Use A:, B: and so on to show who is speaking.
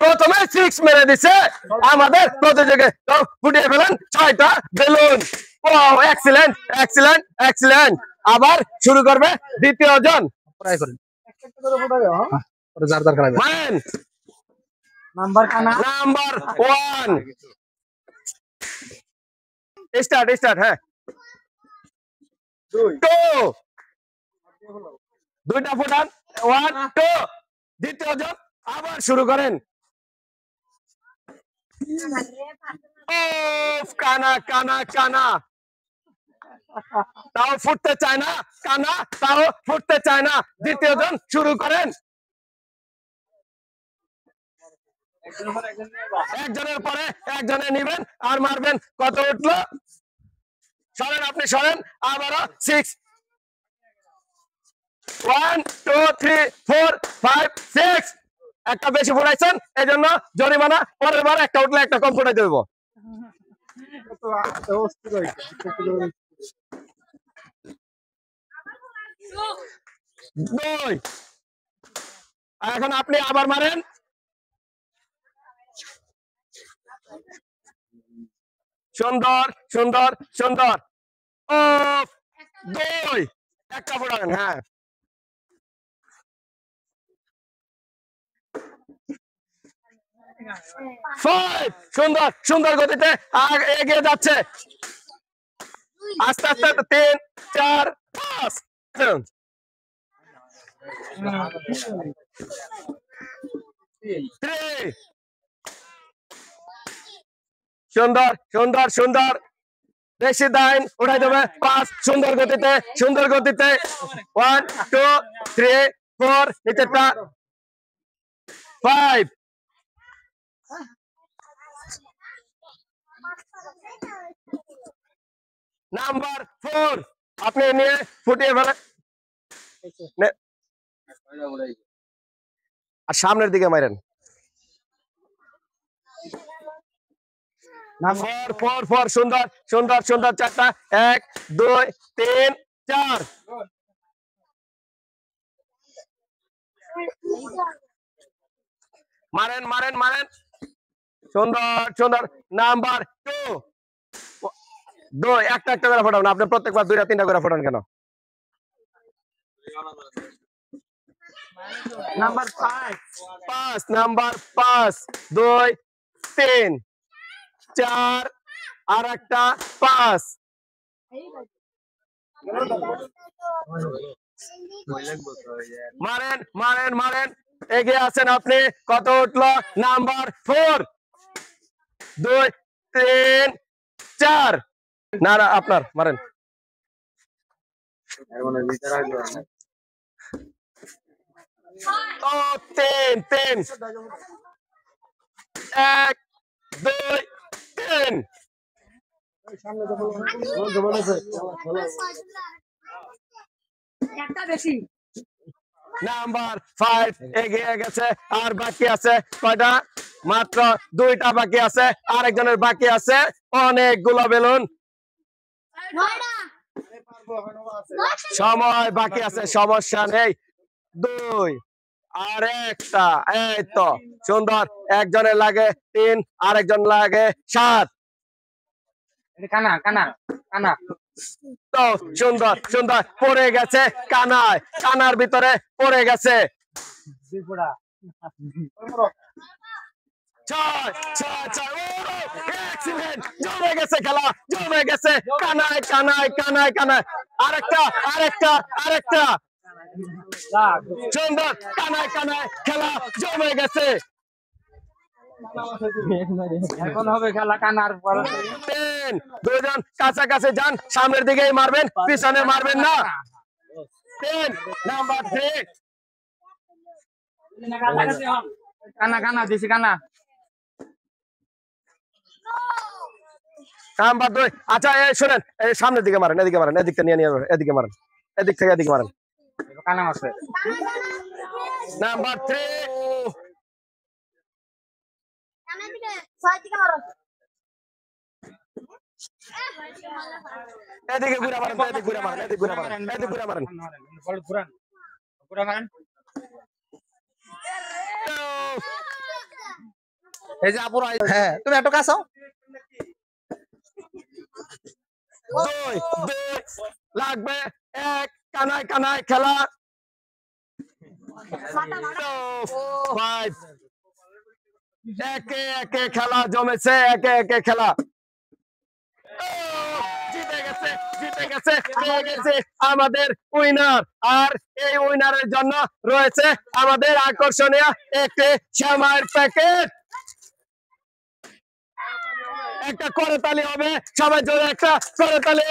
A: প্রথমে সিক্স মেরে দিছে আমাদের প্রতিযোগী। ফুটিয়ে ফেলেন 6টা বেলুন। Excellent excellent excellent. আবার শুরু করবে দ্বিতীয় জন। Number 1 start start. হ্যাঁ 2টা ফুটান 1 2। দ্বিতীয় জন আবার শুরু করেন। কানা কানা কানা তাও ফুটতে চায় না। কানা তাও ফুটতে চায় না। দ্বিতীয় জন শুরু করেন। একজনের পরে একজনে নিবেন আর মারবেন। কত উঠলো? সরেন আপনি সরেন। আবারও 6 1 2 3 4 5 6। একটা বেশি ফুটাইছেন এই জন্য জরিমানা। পরের বার একটা উঠলে একটা কম ফুটাই দেবো। এখন আপনি আবার মারেন। সুন্দর সুন্দর সুন্দর। ও 2 একটা ফুটাবেন। হ্যাঁ 5 সুন্দর সুন্দর গতিতে এগিয়ে যাচ্ছে। আস্তে আস্তে 3 4 5 3। সুন্দর সুন্দর সুন্দর। বেশি দাইন উঠাই দেবে। 5 সুন্দর গতিতে সুন্দর গতিতে। 1 2 3 4 নিচেরটা 5। নাম্বার 4 আপনি নিয়ে ফুটিয়ে ফেলেন। আর সামনের দিকে মারেন। 4 সুন্দর সুন্দর সুন্দর। 4টা 1 2 3 4। মারেন মারেন মারেন। সুন্দর সুন্দর। নাম্বার 2 একটা একটা করে ফোটান। আপনি প্রত্যেকবার 2টা 3টা করে ফোটান কেন? নাম্বার 5 নাম্বার 5 2 3 4 আর একটা 5। মারেন মারেন মারেন। এগিয়ে আছেন আপনি। কত উঠলো? নাম্বার 4 2 3 4। না না আপনার মারেন। 3 1 2 3। নাম্বার 5 এগিয়ে গেছে। আর বাকি আছে কয়টা? মাত্র 2টা বাকি আছে। আরেকজনের বাকি আছে অনেকগুলো বেলুন। সময় বাকি আছে সমস্যা নেই। 2 আর একটা। এই তো সুন্দর। একজনের লাগে 3 আরেকজন লাগে 7। কানা কানা কানা। তো সুন্দর সুন্দর। পড়ে গেছে কানায়। কানার ভিতরে পড়ে গেছে। 6 জমে গেছে খেলা জমে গেছে। কানায় কানায় কানায় কানায়। আরেকটা আরেকটা আরেকটা। সুন্দর। কানায় কানায় খেলা জমে গেছে। এখন হবে খেলা কানার। 10 দুজন কাছাকাছি যান। সামনের দিকেই মারবেন পিছনে মারবেন না। 10 নাম্বার 3 কানা কানা দিছি কানা। নাম্বার 2 আচ্ছা শুনেন সামনের দিকে মারেন। এদিকে মারেন। এদিকটা নিয়ে এদিকে মারেন। এদিক থেকে এদিকে মারেন। কানা মারছে। নাম্বার 3 সামনের দিকে 6 দিকে মারো। এদিকে ঘুরে মারেন, এদিকে ঘুরে মারেন, এদিকে ঘুরে মারেন, এদিকে ঘুরে মারেন।
B: এই যে আপুরা, হ্যাঁ তুমি একটু কাছে
A: দুই দুই লাগবে এক, কানায় কানায় খেলা। 5 একে একে খেলা জমেছে, একে একে খেলা। জিতে গেছে, জিতে গেছে, পেয়ে গেছে আমাদের উইনার। আর এই উইনারের জন্য রয়েছে আমাদের আকর্ষণীয় একটি শ্যামাইয়ের প্যাকেট। একটা করতালি হবে, সবাই জোরে একটা করতালি।